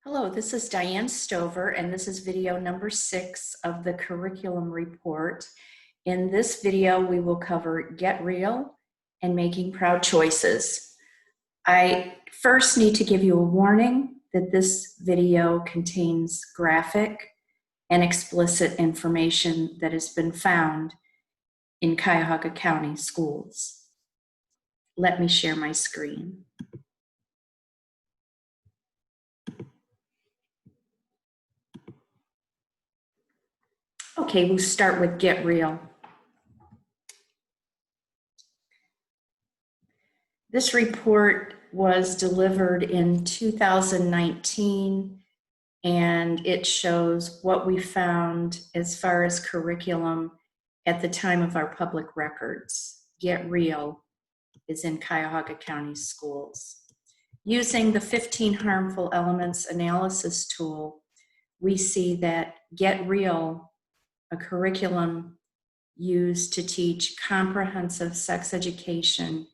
Hello, this is Diane Stover, and this is video number 6 of the curriculum report. In this video, we will cover Get Real and Making Proud Choices. I first need to give you a warning that this video contains graphic and explicit information that has been found in Cuyahoga County schools. Let me share my screen. Okay, we'll start with Get Real. This report was delivered in 2019, and it shows what we found as far as curriculum at the time of our public records. Get Real is in Cuyahoga County schools. Using the 15 harmful elements analysis tool, we see that Get Real, a curriculum used to teach comprehensive sex education,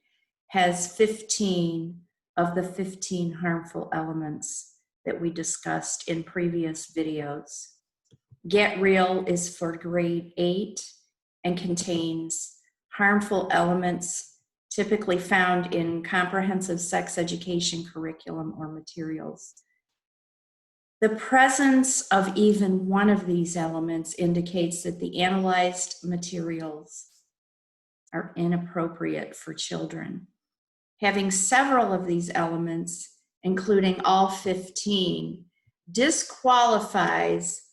has 15 of the 15 harmful elements that we discussed in previous videos. Get Real is for grade 8 and contains harmful elements typically found in comprehensive sex education curriculum or materials. The presence of even one of these elements indicates that the analyzed materials are inappropriate for children. Having several of these elements, including all 15, disqualifies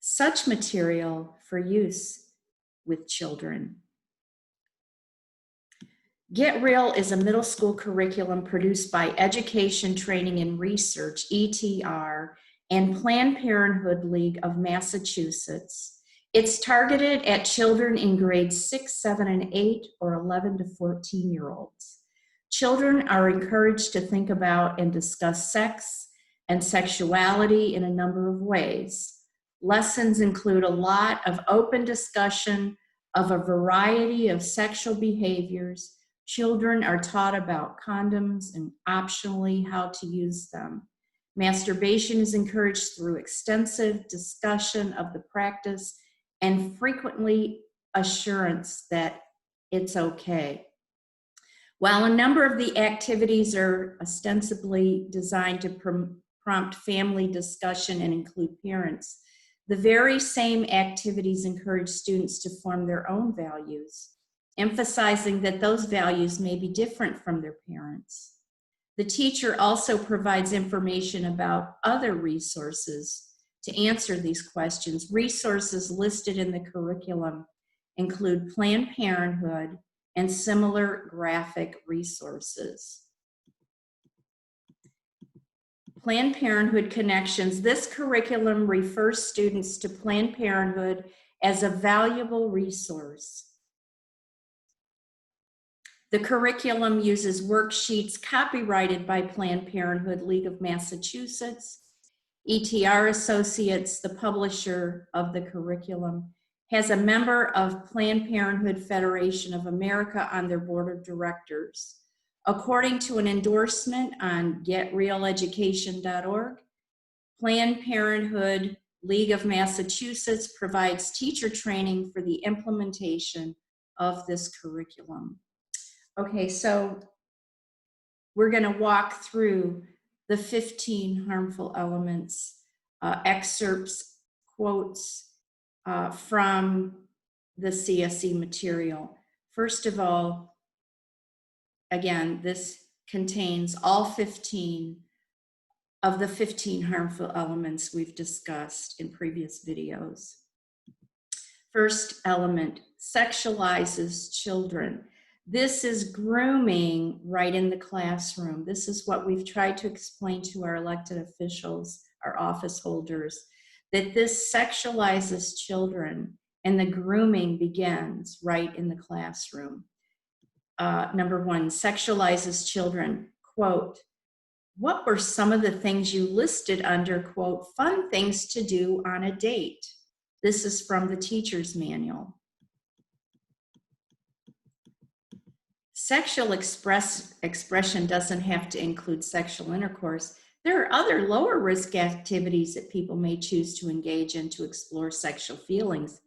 such material for use with children. Get Real is a middle school curriculum produced by Education, Training, and Research, ETR, and Planned Parenthood League of Massachusetts. It's targeted at children in grades 6, 7, and 8, or 11 to 14-year-olds. Children are encouraged to think about and discuss sex and sexuality in a number of ways. Lessons include a lot of open discussion of a variety of sexual behaviors. Children are taught about condoms and optionally how to use them. Masturbation is encouraged through extensive discussion of the practice and frequently assurance that it's okay. While a number of the activities are ostensibly designed to prompt family discussion and include parents, the very same activities encourage students to form their own values, emphasizing that those values may be different from their parents. The teacher also provides information about other resources to answer these questions. Resources listed in the curriculum include Planned Parenthood and similar graphic resources. Planned Parenthood Connections. This curriculum refers students to Planned Parenthood as a valuable resource. The curriculum uses worksheets copyrighted by Planned Parenthood League of Massachusetts. ETR Associates, the publisher of the curriculum, has a member of Planned Parenthood Federation of America on their board of directors. According to an endorsement on getrealeducation.org, Planned Parenthood League of Massachusetts provides teacher training for the implementation of this curriculum. Okay, so we're going to walk through the 15 harmful elements, excerpts, quotes from the CSE material. First of all, again, this contains all 15 of the 15 harmful elements we've discussed in previous videos. First element, sexualizes children. This is grooming right in the classroom. This is what we've tried to explain to our elected officials, our office holders, that this sexualizes children and the grooming begins right in the classroom. Number 1, sexualizes children. Quote, what were some of the things you listed under, quote, fun things to do on a date? This is from the teacher's manual. Sexual expression doesn't have to include sexual intercourse. There are other lower risk activities that people may choose to engage in to explore sexual feelings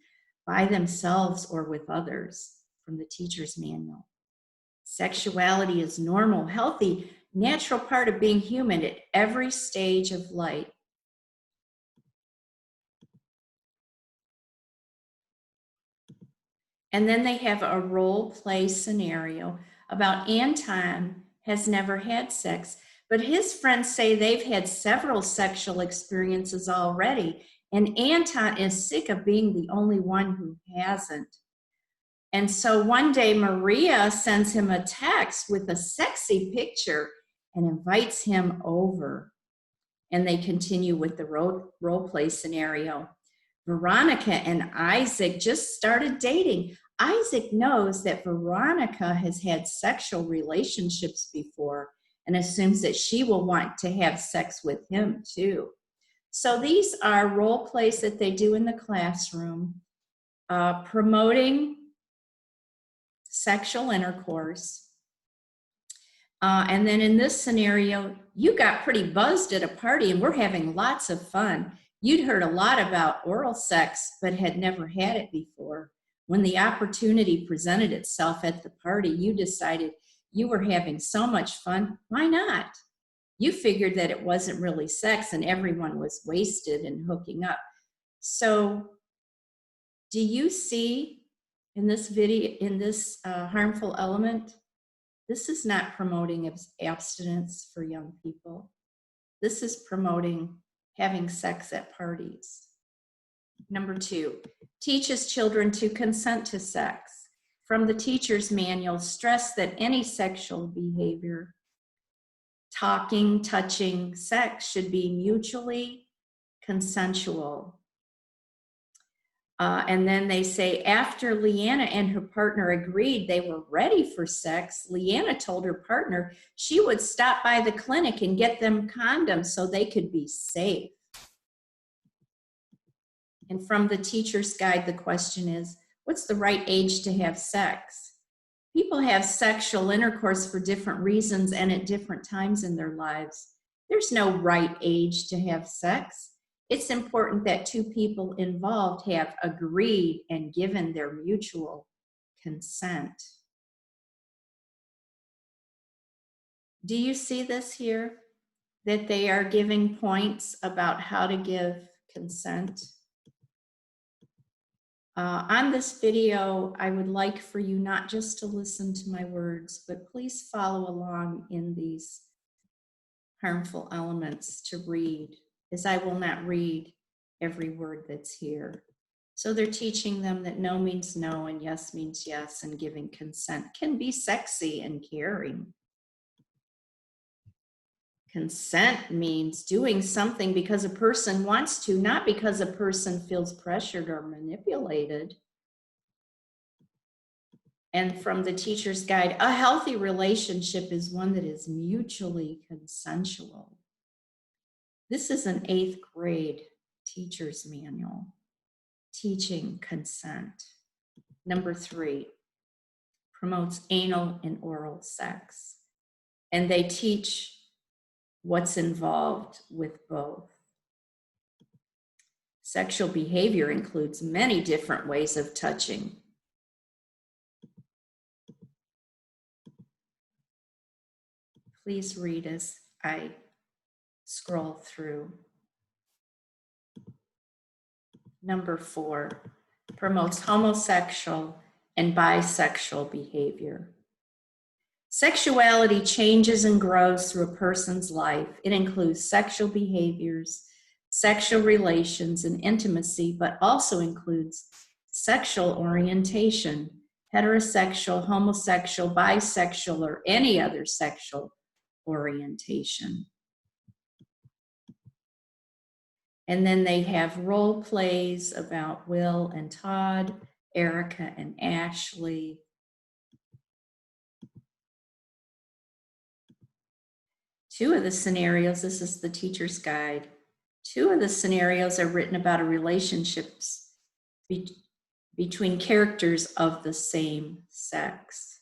by themselves or with others, from the teacher's manual. Sexuality is normal, healthy, natural part of being human at every stage of life. And then they have a role play scenario about Anton has never had sex, but his friends say they've had several sexual experiences already, and Anton is sick of being the only one who hasn't. And so one day Maria sends him a text with a sexy picture and invites him over. And they continue with the role play scenario. Veronica and Isaac just started dating. Isaac knows that Veronica has had sexual relationships before and assumes that she will want to have sex with him too. So these are role plays that they do in the classroom, promoting sexual intercourse. And then in this scenario, you got pretty buzzed at a party and we're having lots of fun. You'd heard a lot about oral sex, but had never had it before. When the opportunity presented itself at the party, you decided you were having so much fun. Why not? You figured that it wasn't really sex and everyone was wasted and hooking up. So do you see in this video, in this harmful element, this is not promoting abstinence for young people. This is promoting having sex at parties. Number 2, teaches children to consent to sex. From the teacher's manual, stress that any sexual behavior, talking, touching, sex should be mutually consensual. And then they say, after Leanna and her partner agreed they were ready for sex, Leanna told her partner she would stop by the clinic and get them condoms so they could be safe. And from the teacher's guide, the question is, what's the right age to have sex? People have sexual intercourse for different reasons and at different times in their lives. There's no right age to have sex. It's important that 2 people involved have agreed and given their mutual consent. Do you see this here? That they are giving points about how to give consent. On this video, I would like for you not just to listen to my words, but please follow along in these harmful elements to read, as I will not read every word that's here. So they're teaching them that no means no and yes means yes, and giving consent can be sexy and caring. Consent means doing something because a person wants to, not because a person feels pressured or manipulated. And from the teacher's guide, a healthy relationship is one that is mutually consensual. This is an 8th grade teacher's manual, teaching consent. Number 3, promotes anal and oral sex. And they teach what's involved with both. Sexual behavior includes many different ways of touching. Please read as I scroll through. Number 4, promotes homosexual and bisexual behavior. Sexuality changes and grows through a person's life. It includes sexual behaviors, sexual relations, and intimacy, but also includes sexual orientation, heterosexual, homosexual, bisexual, or any other sexual orientation. And then they have role plays about Will and Todd, Erica and Ashley. Two of the scenarios, this is the teacher's guide. 2 of the scenarios are written about relationships between characters of the same sex.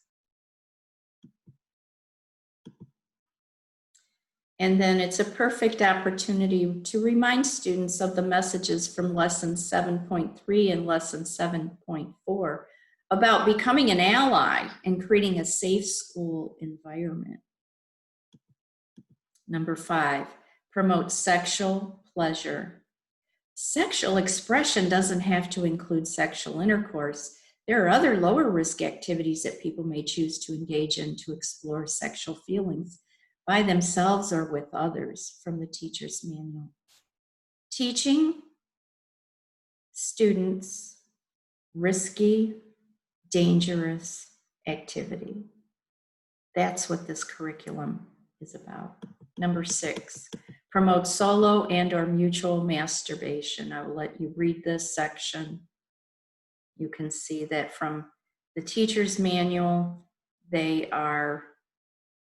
And then it's a perfect opportunity to remind students of the messages from lesson 7.3 and lesson 7.4 about becoming an ally and creating a safe school environment. Number 5, promote sexual pleasure. Sexual expression doesn't have to include sexual intercourse. There are other lower risk activities that people may choose to engage in to explore sexual feelings by themselves or with others, from the teacher's manual. Teaching students risky, dangerous activity. That's what this curriculum is about. Number 6, promote solo and or mutual masturbation. I will let you read this section. You can see that from the teacher's manual, they are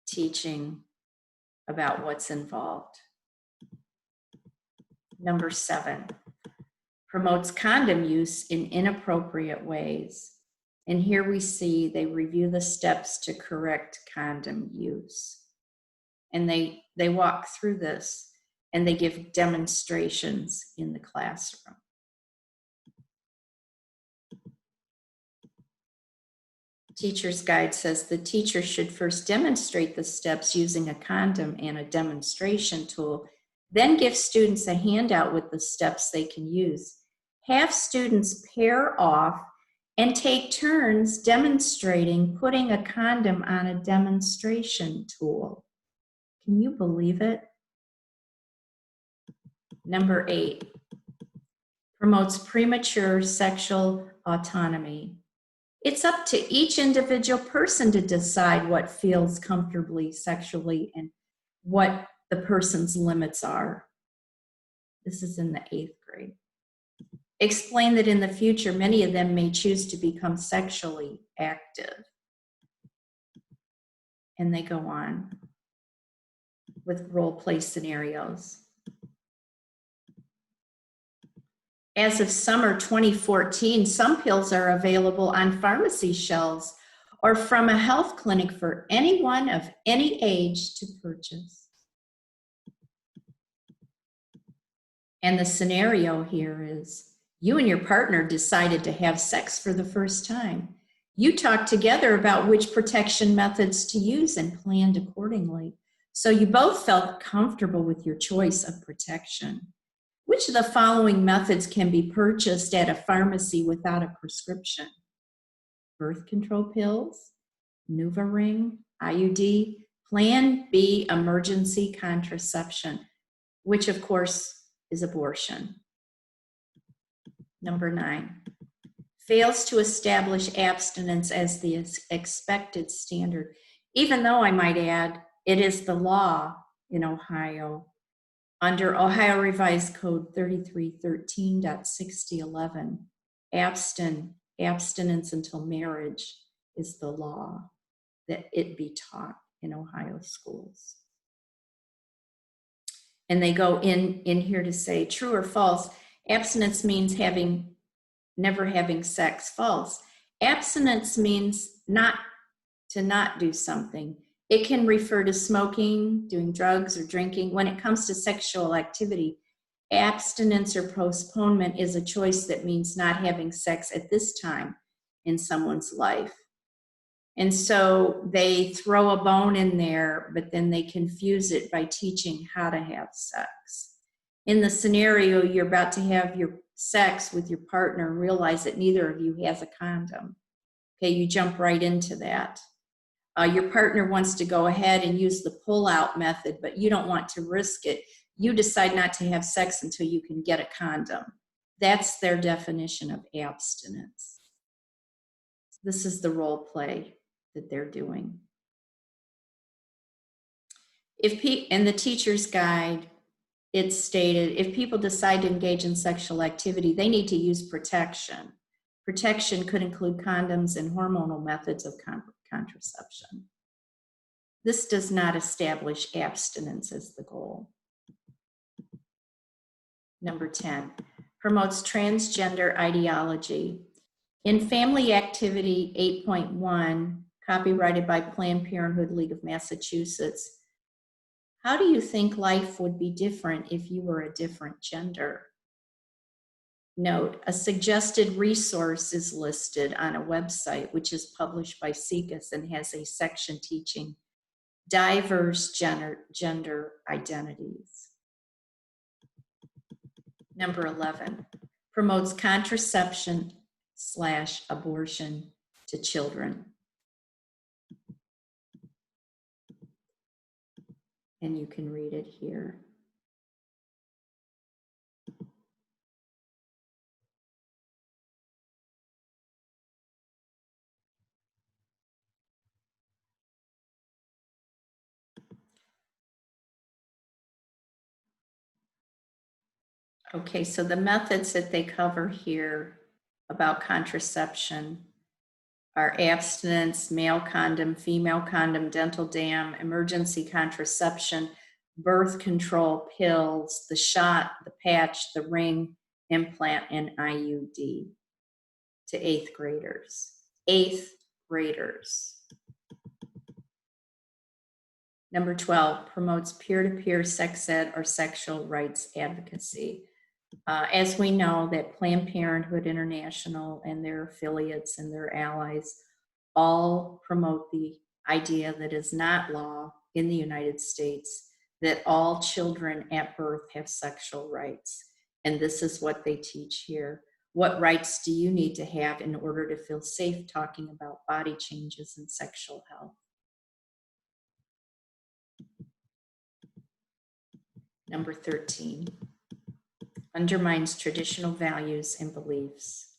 teaching about what's involved. Number 7, promotes condom use in inappropriate ways. And here we see they review the steps to correct condom use. And they walk through this and they give demonstrations in the classroom. Teacher's Guide says the teacher should first demonstrate the steps using a condom and a demonstration tool, then give students a handout with the steps they can use. Have students pair off and take turns demonstrating putting a condom on a demonstration tool. Can you believe it? Number 8, promotes premature sexual autonomy. It's up to each individual person to decide what feels comfortably sexually and what the person's limits are. This is in the 8th grade. Explain that in the future, many of them may choose to become sexually active. And they go on with role play scenarios. As of summer 2014, some pills are available on pharmacy shelves or from a health clinic for anyone of any age to purchase. And the scenario here is you and your partner decided to have sex for the first time. You talked together about which protection methods to use and planned accordingly. So you both felt comfortable with your choice of protection. Which of the following methods can be purchased at a pharmacy without a prescription? Birth control pills, NuvaRing, IUD, Plan B emergency contraception, which of course is abortion. Number 9, fails to establish abstinence as the expected standard, even though I might add, it is the law in Ohio. Under Ohio Revised Code 3313.6011, abstinence until marriage is the law that it be taught in Ohio schools. And they go in here to say, true or false, abstinence means never having sex. False. Abstinence means not do something. It can refer to smoking, doing drugs, or drinking. When it comes to sexual activity, abstinence or postponement is a choice that means not having sex at this time in someone's life. And so they throw a bone in there, but then they confuse it by teaching how to have sex. In the scenario, you're about to have your sex with your partner and realize that neither of you has a condom. Okay, you jump right into that. Your partner wants to go ahead and use the pull-out method, but you don't want to risk it. You decide not to have sex until you can get a condom. That's their definition of abstinence. This is the role play that they're doing. In the teacher's guide, it's stated, if people decide to engage in sexual activity, they need to use protection. Protection could include condoms and hormonal methods of contraception. This does not establish abstinence as the goal. Number 10, promotes transgender ideology. In Family Activity 8.1, copyrighted by Planned Parenthood League of Massachusetts, How do you think life would be different if you were a different gender? Note, a suggested resource is listed on a website which is published by SECUS and has a section teaching diverse gender identities. Number 11, promotes contraception/abortion to children. And you can read it here. Okay, so the methods that they cover here about contraception are abstinence, male condom, female condom, dental dam, emergency contraception, birth control pills, the shot, the patch, the ring, implant, and IUD to 8th graders. 8th graders. Number 12, promotes peer-to-peer sex ed or sexual rights advocacy. As we know that Planned Parenthood International and their affiliates and their allies all promote the idea that is not law in the United States, that all children at birth have sexual rights. And this is what they teach here. What rights do you need to have in order to feel safe talking about body changes and sexual health? Number 13, undermines traditional values and beliefs.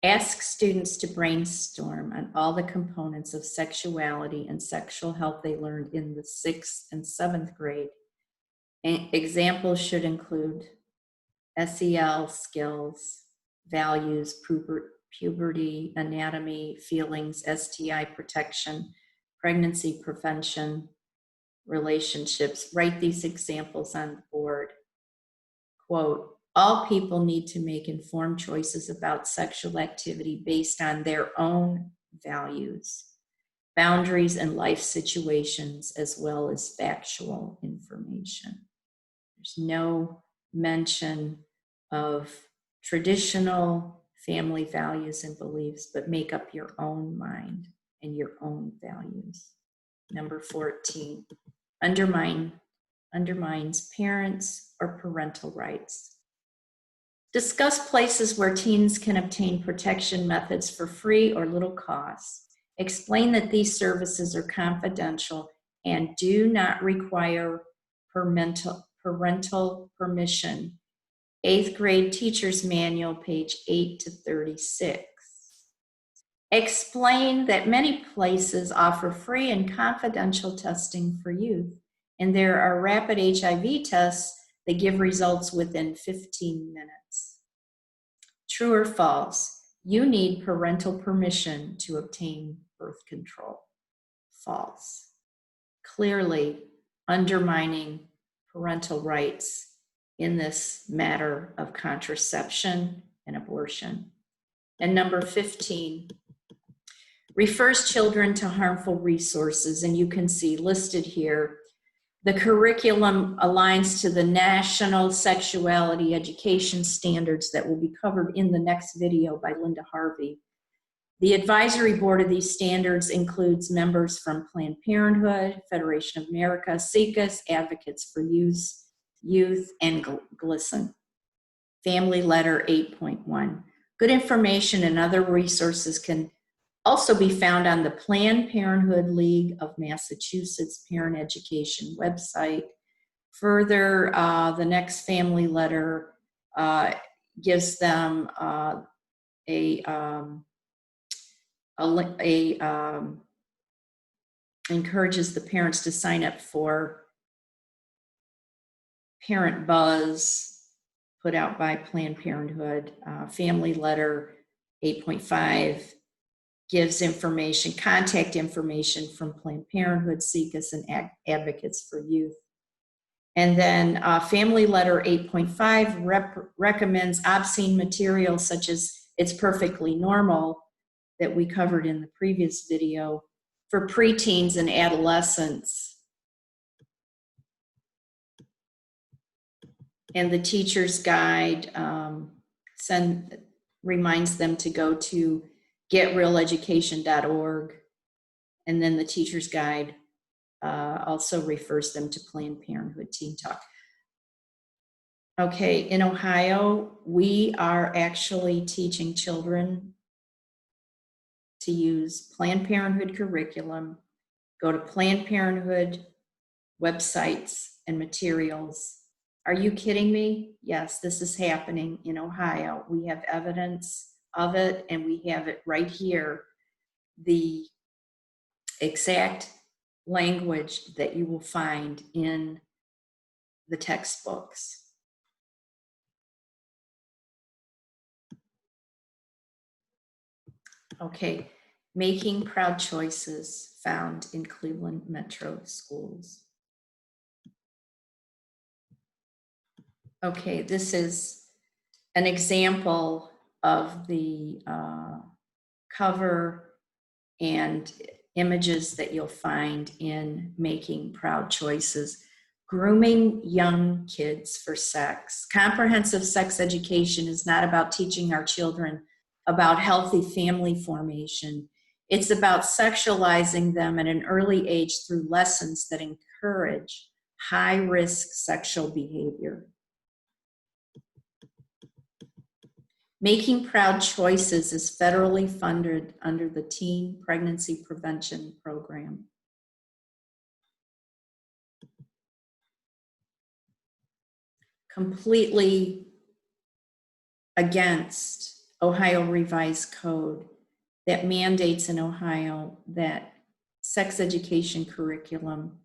Ask students to brainstorm on all the components of sexuality and sexual health they learned in the 6th and 7th grade. Examples should include SEL skills, values, puberty, anatomy, feelings, STI protection, pregnancy prevention, relationships. Write these examples on the board. Quote, all people need to make informed choices about sexual activity based on their own values, boundaries, and life situations, as well as factual information. There's no mention of traditional family values and beliefs, but make up your own mind and your own values. Number 14, undermines parents or parental rights. Discuss places where teens can obtain protection methods for free or little cost. Explain that these services are confidential and do not require parental permission. 8th grade teacher's manual, page 8 to 36. Explain that many places offer free and confidential testing for youth, and there are rapid HIV tests that give results within 15 minutes. True or false? You need parental permission to obtain birth control. False. Clearly undermining parental rights in this matter of contraception and abortion. And number 15, refers children to harmful resources, and you can see listed here. The curriculum aligns to the National Sexuality Education Standards that will be covered in the next video by Linda Harvey. The advisory board of these standards includes members from Planned Parenthood, Federation of America, SECUS, Advocates for Youth, and GLSEN. Family Letter 8.1. Good information and other resources can also be found on the Planned Parenthood League of Massachusetts Parent Education website. Further, the next family letter gives them encourages the parents to sign up for Parent Buzz put out by Planned Parenthood. Family Letter 8.5 gives information, contact information from Planned Parenthood, SECUS, and Advocates for Youth. And then Family Letter 8.5 recommends obscene material such as It's Perfectly Normal that we covered in the previous video for preteens and adolescents. And the teacher's guide reminds them to go to getrealeducation.org. And then the teacher's guide also refers them to Planned Parenthood Teen Talk. Okay, in Ohio, we are actually teaching children to use Planned Parenthood curriculum, go to Planned Parenthood websites and materials. Are you kidding me? Yes, this is happening in Ohio. We have evidence of it, and we have it right here, the exact language that you will find in the textbooks. Okay, making proud choices found in Cleveland Metro schools. Okay, this is an example of the cover and images that you'll find in Making Proud Choices. Grooming young kids for sex. Comprehensive sex education is not about teaching our children about healthy family formation. It's about sexualizing them at an early age through lessons that encourage high-risk sexual behavior. Making Proud Choices is federally funded under the Teen Pregnancy Prevention Program. Completely against Ohio Revised Code that mandates in Ohio that sex education curriculum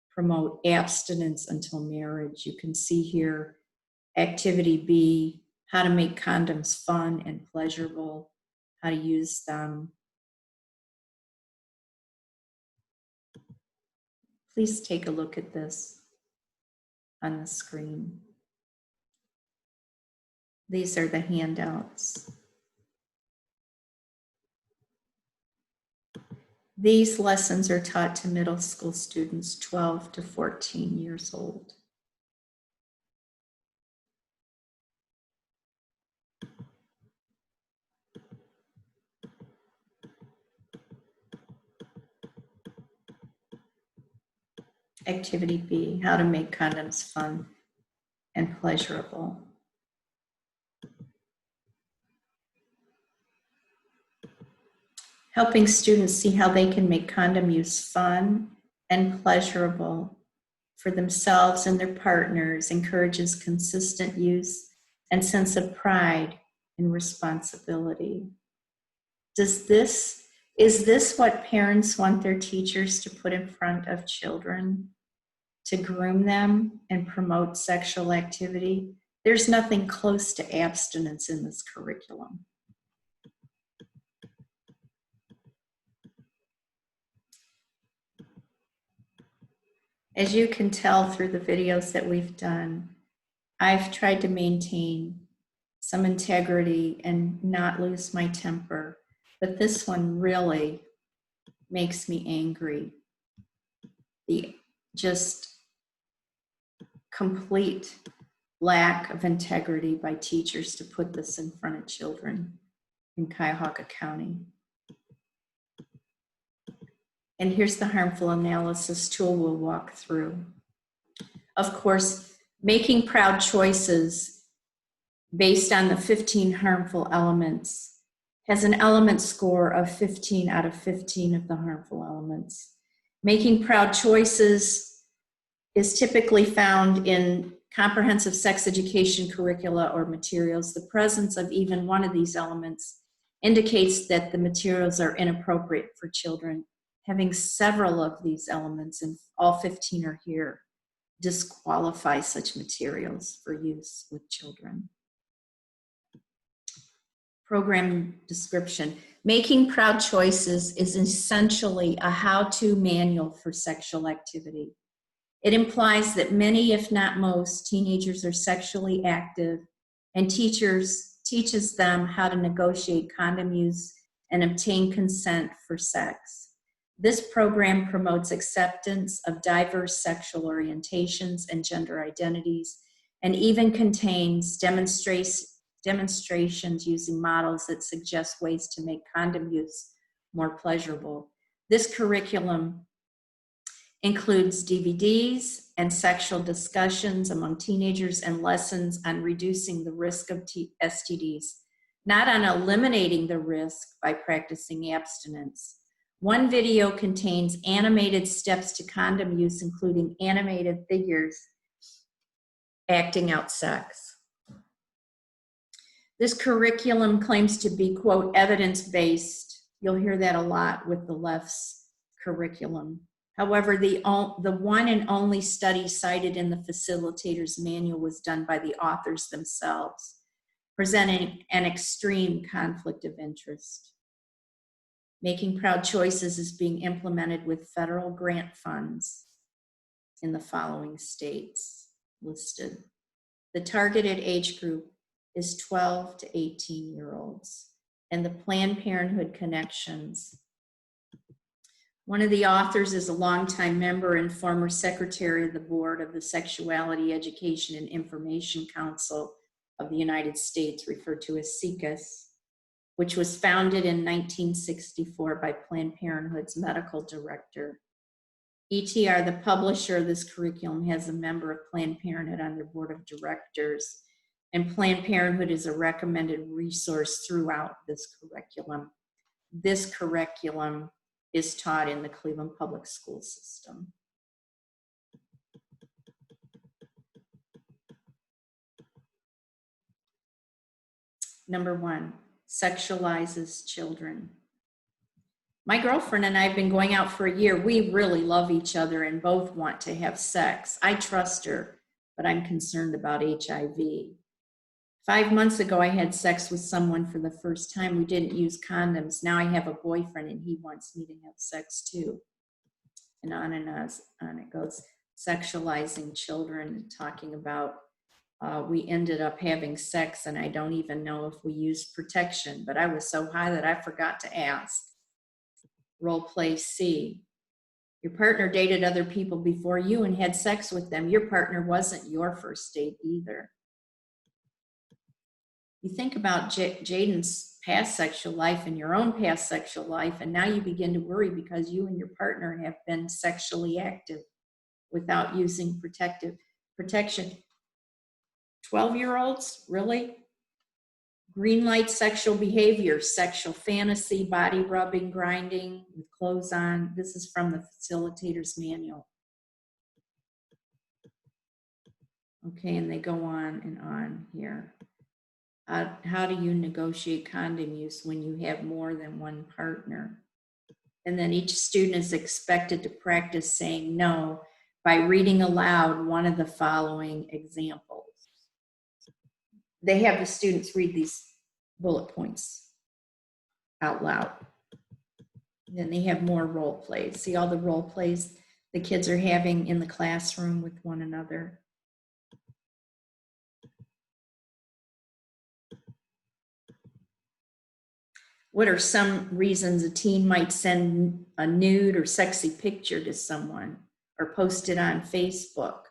promote abstinence until marriage. You can see here Activity B, how to make condoms fun and pleasurable, how to use them. Please take a look at this on the screen. These are the handouts. These lessons are taught to middle school students 12 to 14 years old. Activity B, how to make condoms fun and pleasurable. Helping students see how they can make condom use fun and pleasurable for themselves and their partners encourages consistent use and sense of pride and responsibility. Is this what parents want their teachers to put in front of children? To groom them and promote sexual activity? There's nothing close to abstinence in this curriculum. As you can tell through the videos that we've done, I've tried to maintain some integrity and not lose my temper, but this one really makes me angry. The just complete lack of integrity by teachers to put this in front of children in Cuyahoga County. And here's the harmful analysis tool we'll walk through. Of course, making proud choices based on the 15 harmful elements has an element score of 15 out of 15 of the harmful elements. Making proud choices is typically found in comprehensive sex education curricula or materials. The presence of even one of these elements indicates that the materials are inappropriate for children. Having several of these elements, and all 15 are here, disqualify such materials for use with children. Program description. Making Proud Choices is essentially a how-to manual for sexual activity. It implies that many, if not most, teenagers are sexually active, and teaches them how to negotiate condom use and obtain consent for sex. This program promotes acceptance of diverse sexual orientations and gender identities and even contains demonstrations using models that suggest ways to make condom use more pleasurable. This curriculum includes DVDs and sexual discussions among teenagers and lessons on reducing the risk of STDs, not on eliminating the risk by practicing abstinence. One video contains animated steps to condom use, including animated figures acting out sex. This curriculum claims to be, quote, evidence-based. You'll hear that a lot with the left's curriculum. However, the one and only study cited in the facilitator's manual was done by the authors themselves, presenting an extreme conflict of interest. Making Proud Choices is being implemented with federal grant funds in the following states listed. The targeted age group is 12 to 18-year-olds, and the Planned Parenthood connections. One of the authors is a longtime member and former secretary of the board of the Sexuality Education and Information Council of the United States, referred to as SECUS, which was founded in 1964 by Planned Parenthood's medical director. ETR, the publisher of this curriculum, has a member of Planned Parenthood on their board of directors, and Planned Parenthood is a recommended resource throughout this curriculum. This curriculum is taught in the Cleveland Public School System. Number 1, sexualizes children. My girlfriend and I have been going out for a year. We really love each other and both want to have sex. I trust her, but I'm concerned about HIV. 5 months ago, I had sex with someone for the first time. We didn't use condoms. Now I have a boyfriend and he wants me to have sex too. And on it goes. Sexualizing children, talking about we ended up having sex and I don't even know if we used protection, but I was so high that I forgot to ask. Role play C. Your partner dated other people before you and had sex with them. Your partner wasn't your first date either. You think about Jaden's past sexual life and your own past sexual life, and now you begin to worry because you and your partner have been sexually active without using protection. 12-year-olds, really? Green light sexual behavior, sexual fantasy, body rubbing, grinding with clothes on. This is from the facilitator's manual. Okay, and they go on and on here. How do you negotiate condom use when you have more than one partner? And then each student is expected to practice saying no by reading aloud one of the following examples. They have the students read these bullet points out loud. Then they have more role plays. See all the role plays the kids are having in the classroom with one another. What are some reasons a teen might send a nude or sexy picture to someone or post it on Facebook?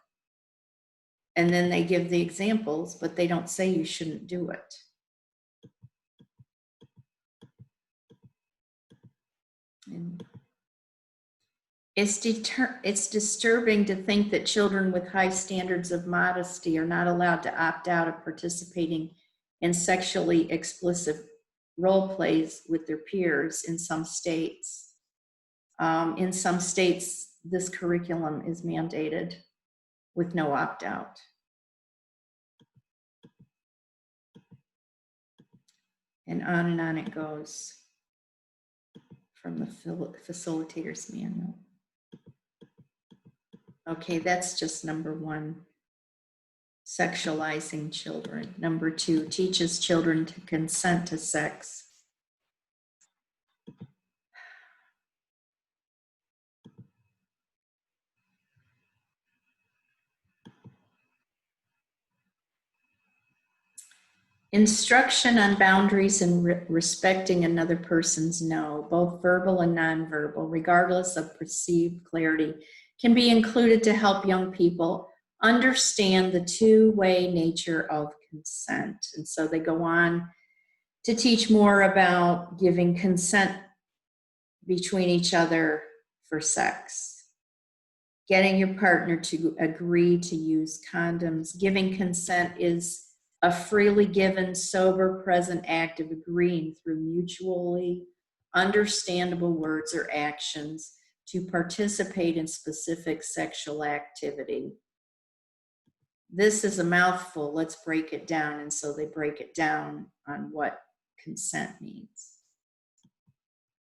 And then they give the examples, but they don't say you shouldn't do it. And it's disturbing to think that children with high standards of modesty are not allowed to opt out of participating in sexually explicit role plays with their peers in some states. In some states, this curriculum is mandated with no opt-out. And on it goes from the facilitator's manual. Okay, that's just number 1, sexualizing children. Number 2, teaches children to consent to sex. Instruction on boundaries and respecting another person's no, both verbal and nonverbal, regardless of perceived clarity, can be included to help young people understand the two-way nature of consent. And so they go on to teach more about giving consent between each other for sex, getting your partner to agree to use condoms. Giving consent is a freely given, sober, present act of agreeing through mutually understandable words or actions to participate in specific sexual activity. This is a mouthful. Let's break it down. And so they break it down on what consent means.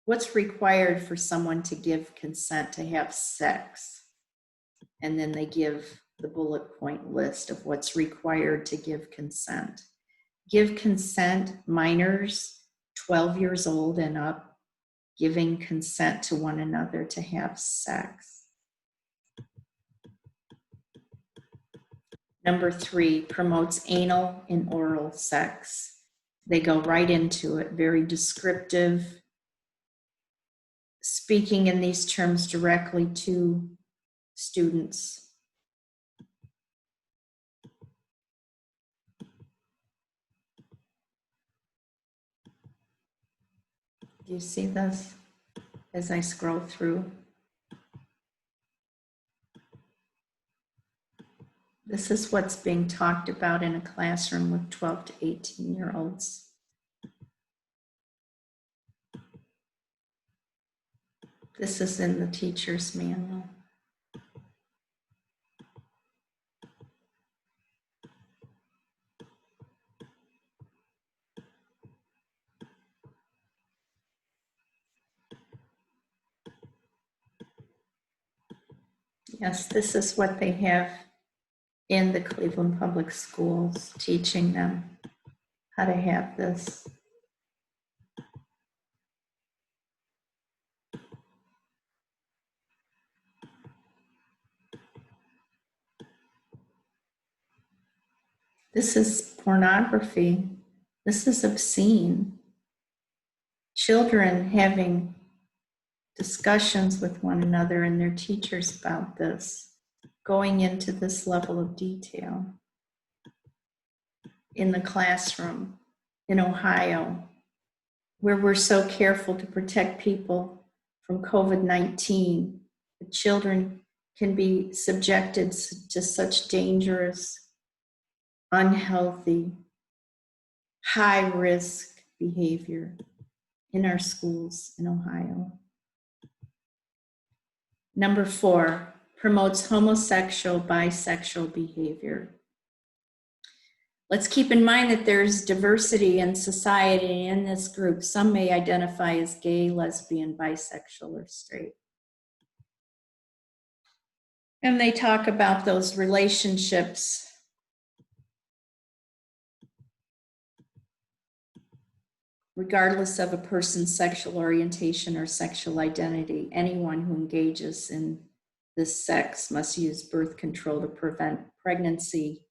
What's required for someone to give consent to have sex? And then they give the bullet point list of what's required to give consent. Give consent, minors 12 years old and up, giving consent to one another to have sex. Number 3, promotes anal and oral sex. They go right into it, very descriptive, speaking in these terms directly to students. Do you see this as I scroll through? This is what's being talked about in a classroom with 12 to 18-year-olds. This is in the teacher's manual. Yes, this is what they have in the Cleveland Public Schools, teaching them how to have this. This is pornography. This is obscene. Children having discussions with one another and their teachers about this, going into this level of detail. In the classroom in Ohio, where we're so careful to protect people from COVID-19, the children can be subjected to such dangerous, unhealthy, high-risk behavior in our schools in Ohio. Number 4, promotes homosexual, bisexual behavior. Let's keep in mind that there's diversity in society in this group. Some may identify as gay, lesbian, bisexual, or straight. And they talk about those relationships regardless of a person's sexual orientation or sexual identity. Anyone who engages in this sex must use birth control to prevent pregnancy.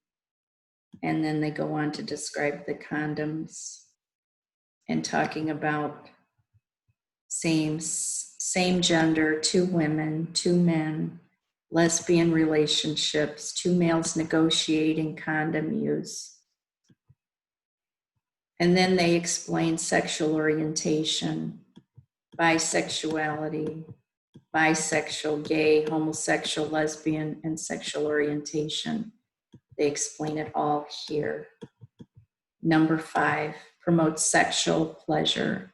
And then they go on to describe the condoms and talking about same gender, 2 women, 2 men, lesbian relationships, 2 males negotiating condom use. And then they explain sexual orientation, bisexuality, bisexual, gay, homosexual, lesbian, and sexual orientation. They explain it all here. Number 5, promotes sexual pleasure.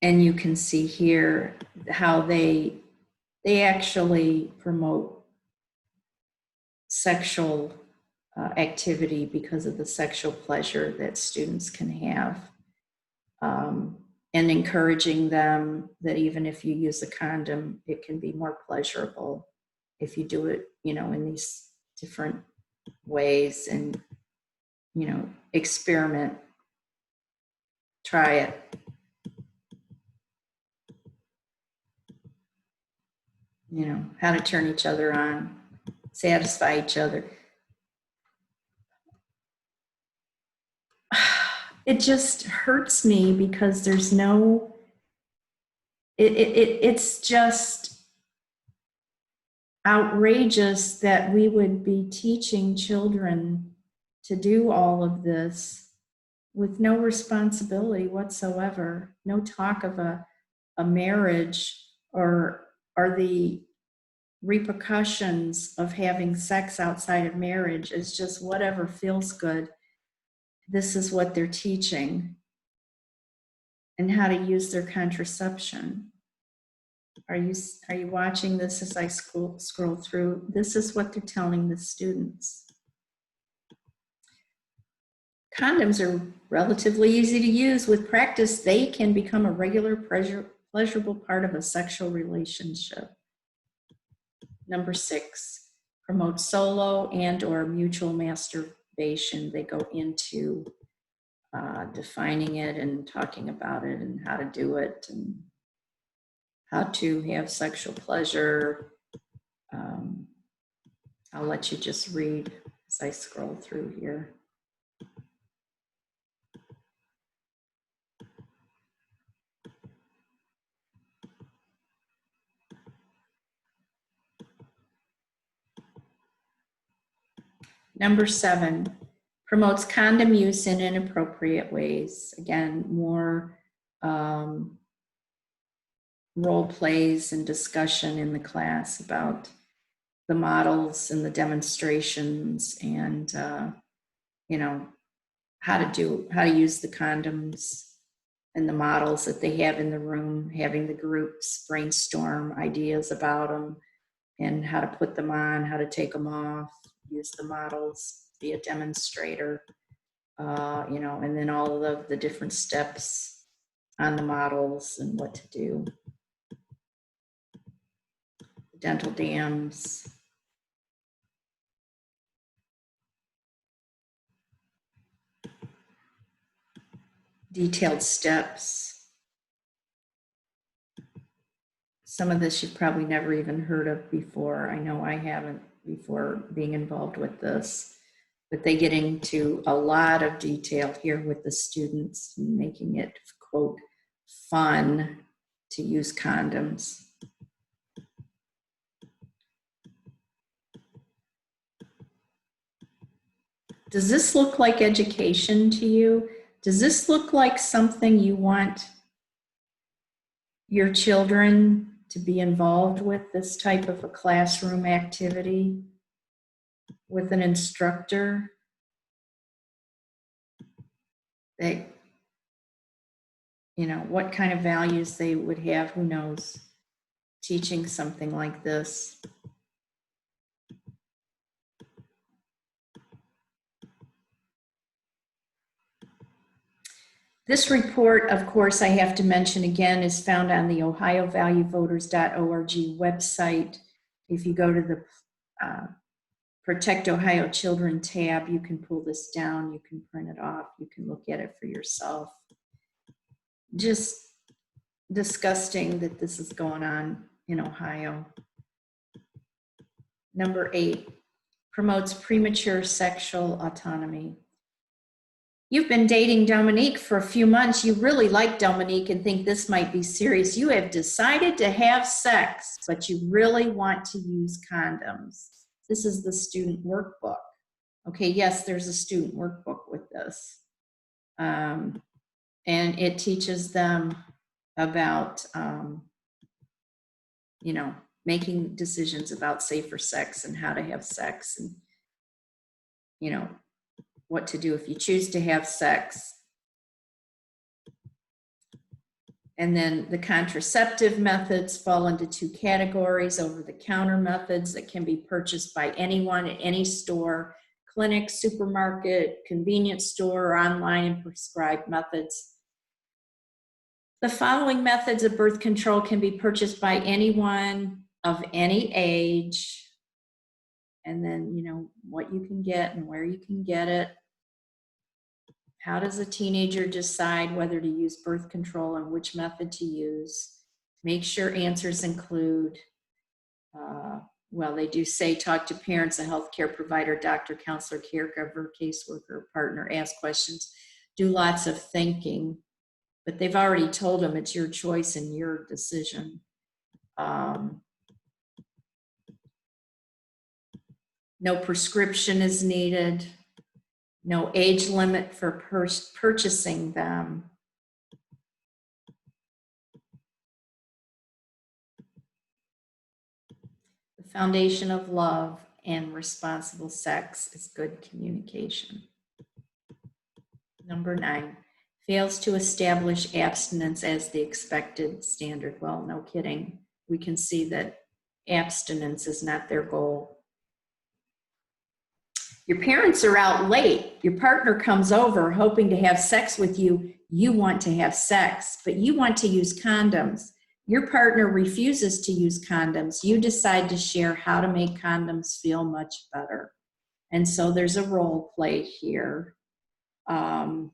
And you can see here how they actually promote sexual activity because of the sexual pleasure that students can have, and encouraging them that even if you use a condom, it can be more pleasurable if you do it, in these different ways, and, experiment, try it. How to turn each other on, satisfy each other. It just hurts me because there's no, it's just outrageous that we would be teaching children to do all of this with no responsibility whatsoever, no talk of a marriage or the repercussions of having sex outside of marriage. Is just whatever feels good. This is what they're teaching, and how to use their contraception. Are you watching this as I scroll through? This is what they're telling the students. Condoms are relatively easy to use. With practice, they can become a regular pleasurable part of a sexual relationship. Number 6, promote solo and or mutual masturbation. They go into defining it and talking about it and how to do it and how to have sexual pleasure. I'll let you just read as I scroll through here. Number 7, promotes condom use in inappropriate ways. Again, more role plays and discussion in the class about the models and the demonstrations and how to use the condoms and the models that they have in the room, having the groups brainstorm ideas about them and how to put them on, how to take them off, use the models, be a demonstrator, and then all of the different steps on the models and what to do. Dental dams. Detailed steps. Some of this you've probably never even heard of before. I know I haven't before being involved with this, but they get into a lot of detail here with the students, making it, quote, fun to use condoms. Does this look like education to you? Does this look like something you want your children to be involved with, this type of a classroom activity with an instructor? They, what kind of values they would have, who knows, teaching something like this. This report, of course, I have to mention again, is found on the ohiovaluevoters.org website. If you go to the Protect Ohio Children tab, you can pull this down, you can print it off, you can look at it for yourself. Just disgusting that this is going on in Ohio. Number 8, promotes premature sexual autonomy. You've been dating Dominique for a few months. You really like Dominique and think this might be serious. You have decided to have sex, but you really want to use condoms. This is the student workbook. Okay, yes, there's a student workbook with this. And it teaches them about, making decisions about safer sex and how to have sex and, what to do if you choose to have sex. And then the contraceptive methods fall into 2 categories: over-the-counter methods that can be purchased by anyone at any store, clinic, supermarket, convenience store, or online and prescribed methods. The following methods of birth control can be purchased by anyone of any age. And then, what you can get and where you can get it. How does a teenager decide whether to use birth control and which method to use? Make sure answers include, they do say talk to parents, a healthcare provider, doctor, counselor, caregiver, caseworker, partner, ask questions, do lots of thinking. But they've already told them it's your choice and your decision. No prescription is needed. No age limit for purchasing them. The foundation of love and responsible sex is good communication. Number 9, fails to establish abstinence as the expected standard. Well, no kidding. We can see that abstinence is not their goal. Your parents are out late. Your partner comes over hoping to have sex with you. You want to have sex, but you want to use condoms. Your partner refuses to use condoms. You decide to share how to make condoms feel much better. And so there's a role play here. And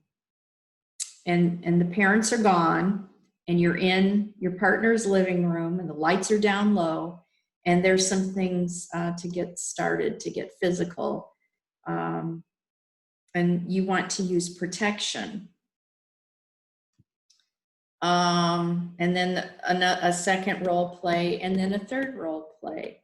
the parents are gone, and you're in your partner's living room, and the lights are down low, and there's some things to get started, to get physical. And you want to use protection. And then a second role play, and then a third role play.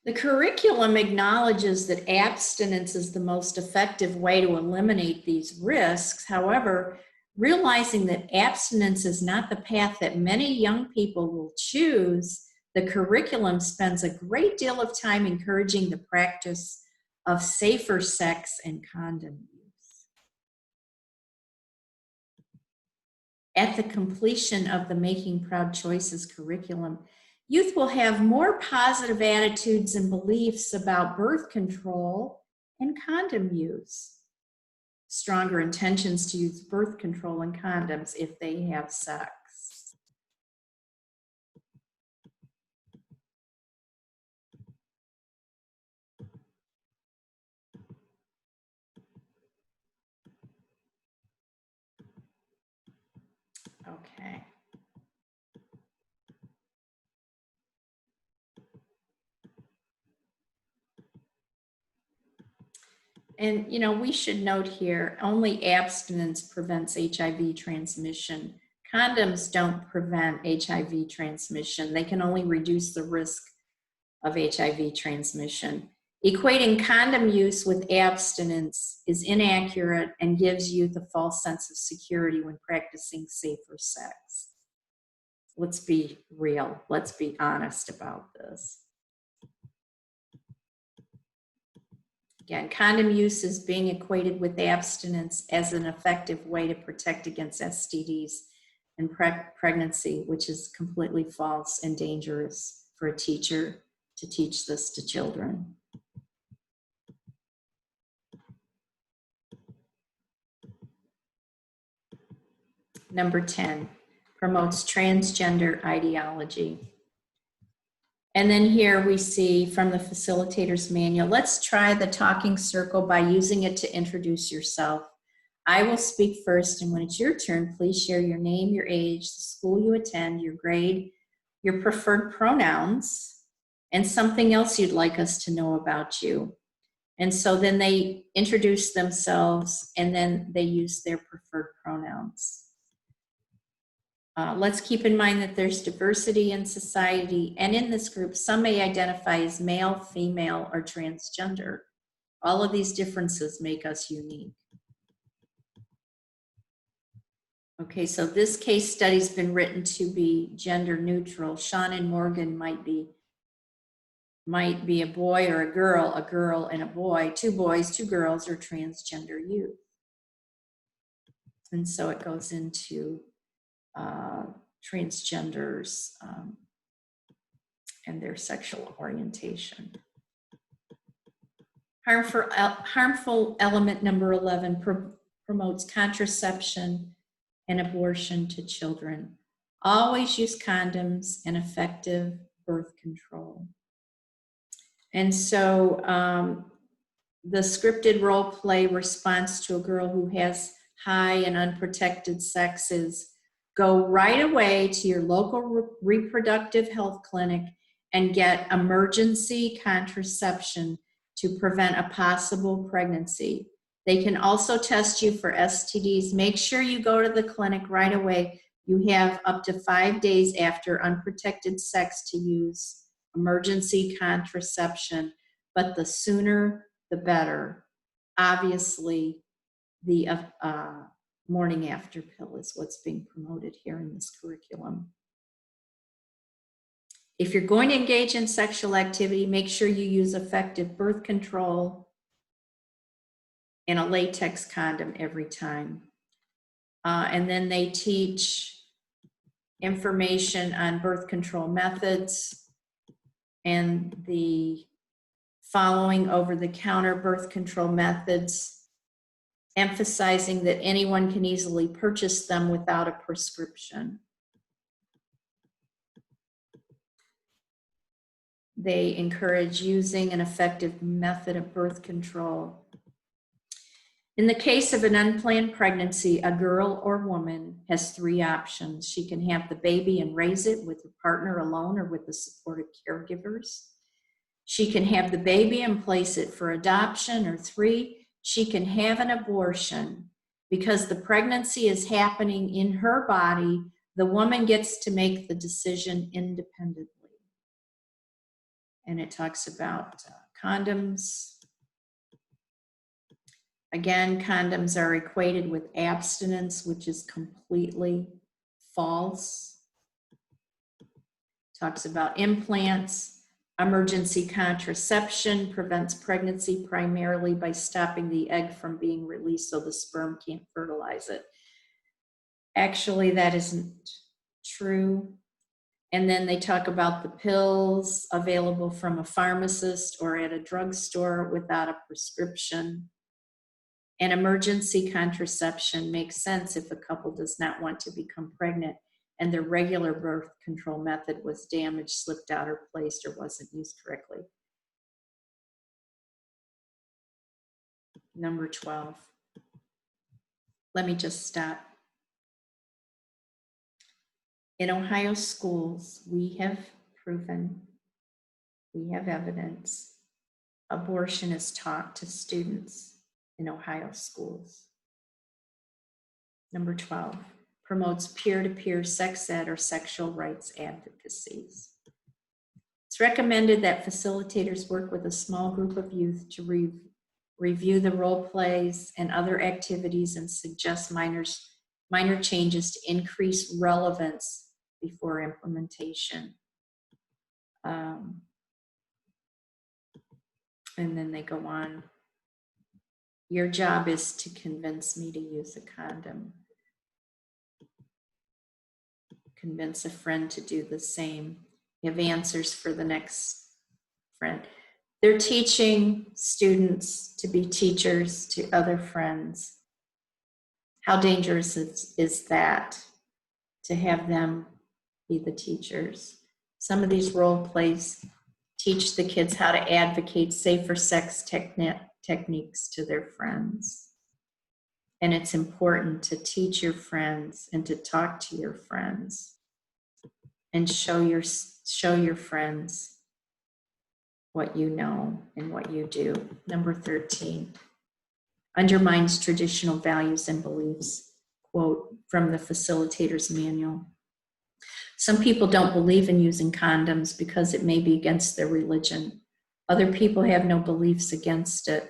The curriculum acknowledges that abstinence is the most effective way to eliminate these risks. However, realizing that abstinence is not the path that many young people will choose, the curriculum spends a great deal of time encouraging the practice of safer sex and condom use. At the completion of the Making Proud Choices curriculum, youth will have more positive attitudes and beliefs about birth control and condom use. Stronger intentions to use birth control and condoms if they have sex. Okay. And, you know, we should note here, only abstinence prevents HIV transmission. Condoms don't prevent HIV transmission. They can only reduce the risk of HIV transmission. Equating condom use with abstinence is inaccurate and gives youth a false sense of security when practicing safer sex. Let's be real. Let's be honest about this. Again, condom use is being equated with abstinence as an effective way to protect against STDs and pregnancy, which is completely false and dangerous for a teacher to teach this to children. Number 10, promotes transgender ideology. And then here we see from the facilitator's manual, let's try the talking circle by using it to introduce yourself. I will speak first, and when it's your turn, please share your name, your age, the school you attend, your grade, your preferred pronouns, and something else you'd like us to know about you. And so then they introduce themselves, and then they use their preferred pronouns. Let's keep in mind that there's diversity in society, and in this group, some may identify as male, female, or transgender. All of these differences make us unique. Okay, so this case study's been written to be gender neutral. Sean and Morgan might be a boy or a girl and a boy, 2 boys, 2 girls, or transgender youth. And so it goes into transgenders and their sexual orientation. Harmful element number 11 promotes contraception and abortion to children. Always use condoms and effective birth control. And so the scripted role play response to a girl who has high and unprotected sex is go right away to your local reproductive health clinic and get emergency contraception to prevent a possible pregnancy. They can also test you for STDs. Make sure you go to the clinic right away. You have up to 5 days after unprotected sex to use emergency contraception, but the sooner the better. Obviously, the morning after pill is what's being promoted here in this curriculum. If you're going to engage in sexual activity, make sure you use effective birth control and a latex condom every time. And then they teach information on birth control methods and the following over-the-counter birth control methods, emphasizing that anyone can easily purchase them without a prescription. They encourage using an effective method of birth control. In the case of an unplanned pregnancy, a girl or woman has 3 options. She can have the baby and raise it with her partner alone or with the supportive caregivers. She can have the baby and place it for adoption, or 3, she can have an abortion. Because the pregnancy is happening in her body, the woman gets to make the decision independently. And it talks about condoms. Again, condoms are equated with abstinence, which is completely false. Talks about implants. Emergency contraception prevents pregnancy primarily by stopping the egg from being released so the sperm can't fertilize it. Actually, that isn't true. And then they talk about the pills available from a pharmacist or at a drugstore without a prescription. And emergency contraception makes sense if a couple does not want to become pregnant and their regular birth control method was damaged, slipped out, or placed, or wasn't used correctly. Number 12. Let me just stop. In Ohio schools, we have proven, we have evidence, abortion is taught to students in Ohio schools. Number 12, promotes peer-to-peer sex ed or sexual rights advocacies. It's recommended that facilitators work with a small group of youth to review the role plays and other activities and suggest minor changes to increase relevance before implementation. And then they go on. Your job is to convince me to use a condom. Convince a friend to do the same. You have answers for the next friend. They're teaching students to be teachers to other friends. How dangerous is that, to have them be the teachers? Some of these role plays teach the kids how to advocate safer sex techniques to their friends. And it's important to teach your friends and to talk to your friends and show your friends what you know and what you do. Number 13, undermines traditional values and beliefs. Quote from the facilitator's manual. Some people don't believe in using condoms because it may be against their religion. Other people have no beliefs against it.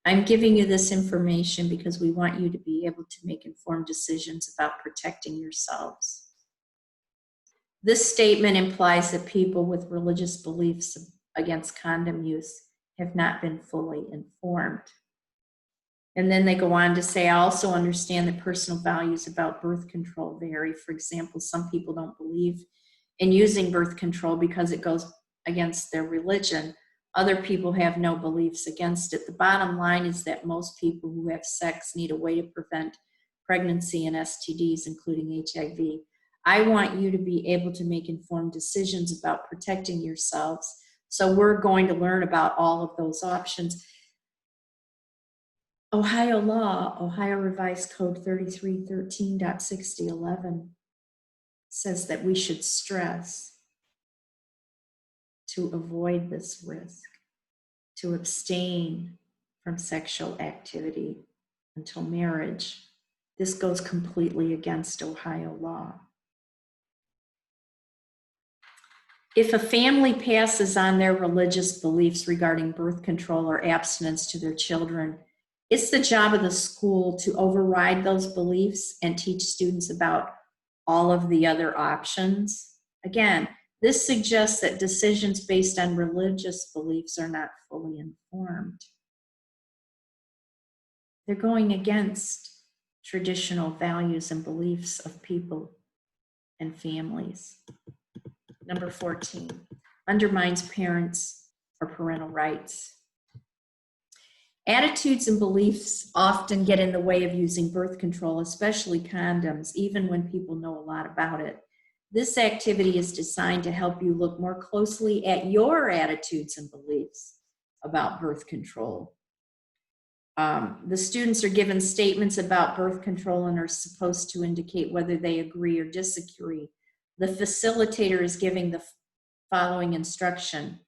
I'm giving you this information because we want you to be able to make informed decisions about protecting yourselves. This statement implies that people with religious beliefs against condom use have not been fully informed. And then they go on to say, I also understand that personal values about birth control vary. For example, some people don't believe in using birth control because it goes against their religion. Other people have no beliefs against it. The bottom line is that most people who have sex need a way to prevent pregnancy and STDs, including HIV. I want you to be able to make informed decisions about protecting yourselves. So we're going to learn about all of those options. Ohio law, Ohio Revised Code 3313.6011 says that we should stress to avoid this risk, to abstain from sexual activity until marriage. This goes completely against Ohio law. If a family passes on their religious beliefs regarding birth control or abstinence to their children, it's the job of the school to override those beliefs and teach students about all of the other options. Again, this suggests that decisions based on religious beliefs are not fully informed. They're going against traditional values and beliefs of people and families. Number 14, undermines parents or parental rights. Attitudes and beliefs often get in the way of using birth control, especially condoms, even when people know a lot about it. This activity is designed to help you look more closely at your attitudes and beliefs about birth control. The students are given statements about birth control and are supposed to indicate whether they agree or disagree. The facilitator is giving the following instruction: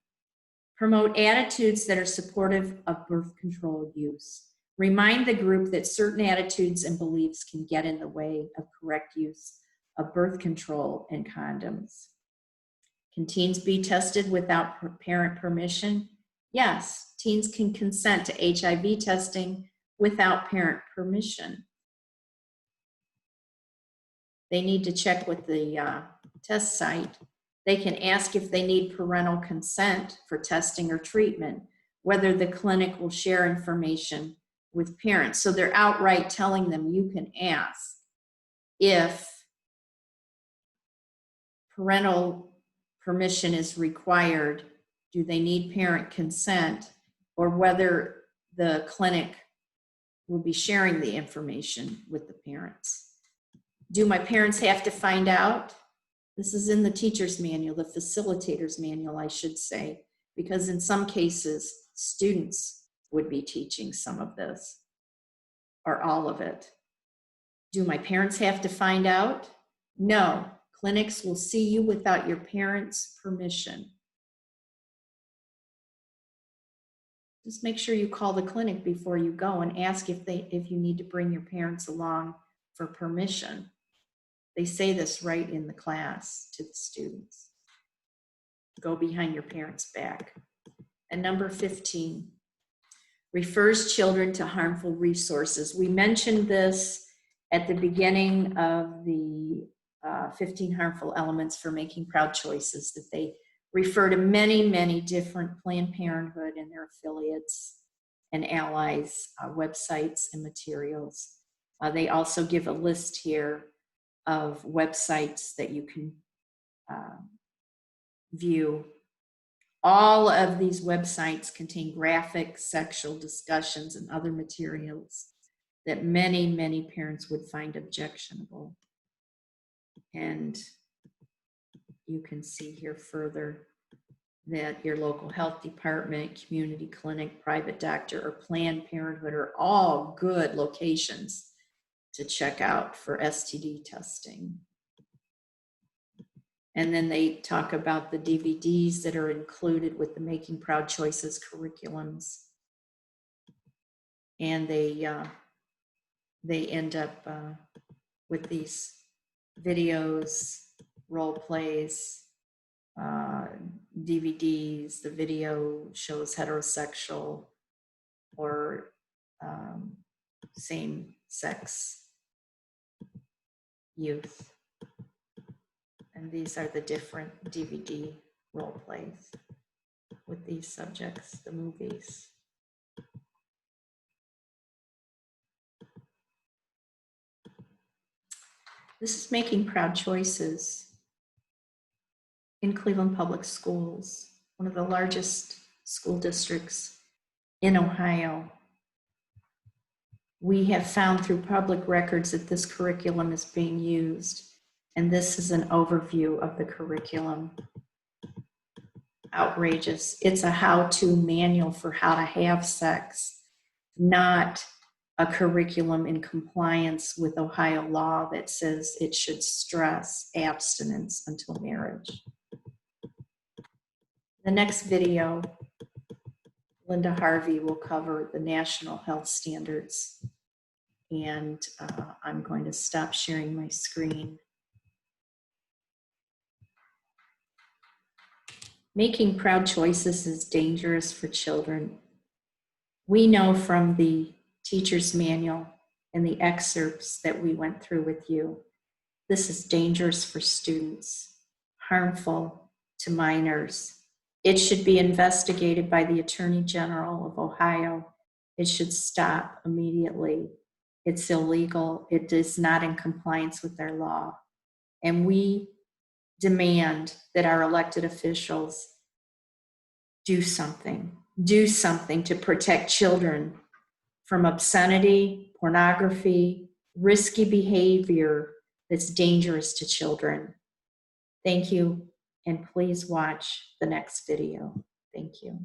promote attitudes that are supportive of birth control use. Remind the group that certain attitudes and beliefs can get in the way of correct use of birth control and condoms. Can teens be tested without parent permission? Yes, teens can consent to HIV testing without parent permission. They need to check with the test site. They can ask if they need parental consent for testing or treatment, whether the clinic will share information with parents. So they're outright telling them you can ask if parental permission is required, do they need parent consent, or whether the clinic will be sharing the information with the parents. Do my parents have to find out? This is in the teacher's manual, the facilitator's manual, I should say, because in some cases, students would be teaching some of this or all of it. Do my parents have to find out? No. Clinics will see you without your parents' permission. Just make sure you call the clinic before you go and ask if you need to bring your parents along for permission. They say this right in the class to the students. Go behind your parents' back. And number 15, refers children to harmful resources. We mentioned this at the beginning of the 15 harmful elements for making proud choices, that they refer to many, many different Planned Parenthood and their affiliates and allies websites and materials. They also give a list here of websites that you can view. All of these websites contain graphic sexual discussions and other materials that many, many parents would find objectionable. And you can see here further that your local health department, community clinic, private doctor, or Planned Parenthood are all good locations to check out for STD testing. And then they talk about the DVDs that are included with the Making Proud Choices curriculums. And they end up with these videos, role plays, DVDs. The video shows heterosexual or same-sex youth. And these are the different DVD role plays with these subjects, the movies. This is Making Proud Choices in Cleveland Public Schools, one of the largest school districts in Ohio. We have found through public records that this curriculum is being used, and this is an overview of the curriculum. Outrageous. It's a how-to manual for how to have sex, not a curriculum in compliance with Ohio law that says it should stress abstinence until marriage. The next video Linda Harvey will cover the national health standards. And I'm going to stop sharing my screen. Making proud choices is dangerous for children. We know from the teacher's manual and the excerpts that we went through with you, this is dangerous for students, harmful to minors. It should be investigated by the Attorney General of Ohio. It should stop immediately. It's illegal. It is not in compliance with their law. And we demand that our elected officials do something to protect children from obscenity, pornography, risky behavior that's dangerous to children. Thank you, and please watch the next video. Thank you.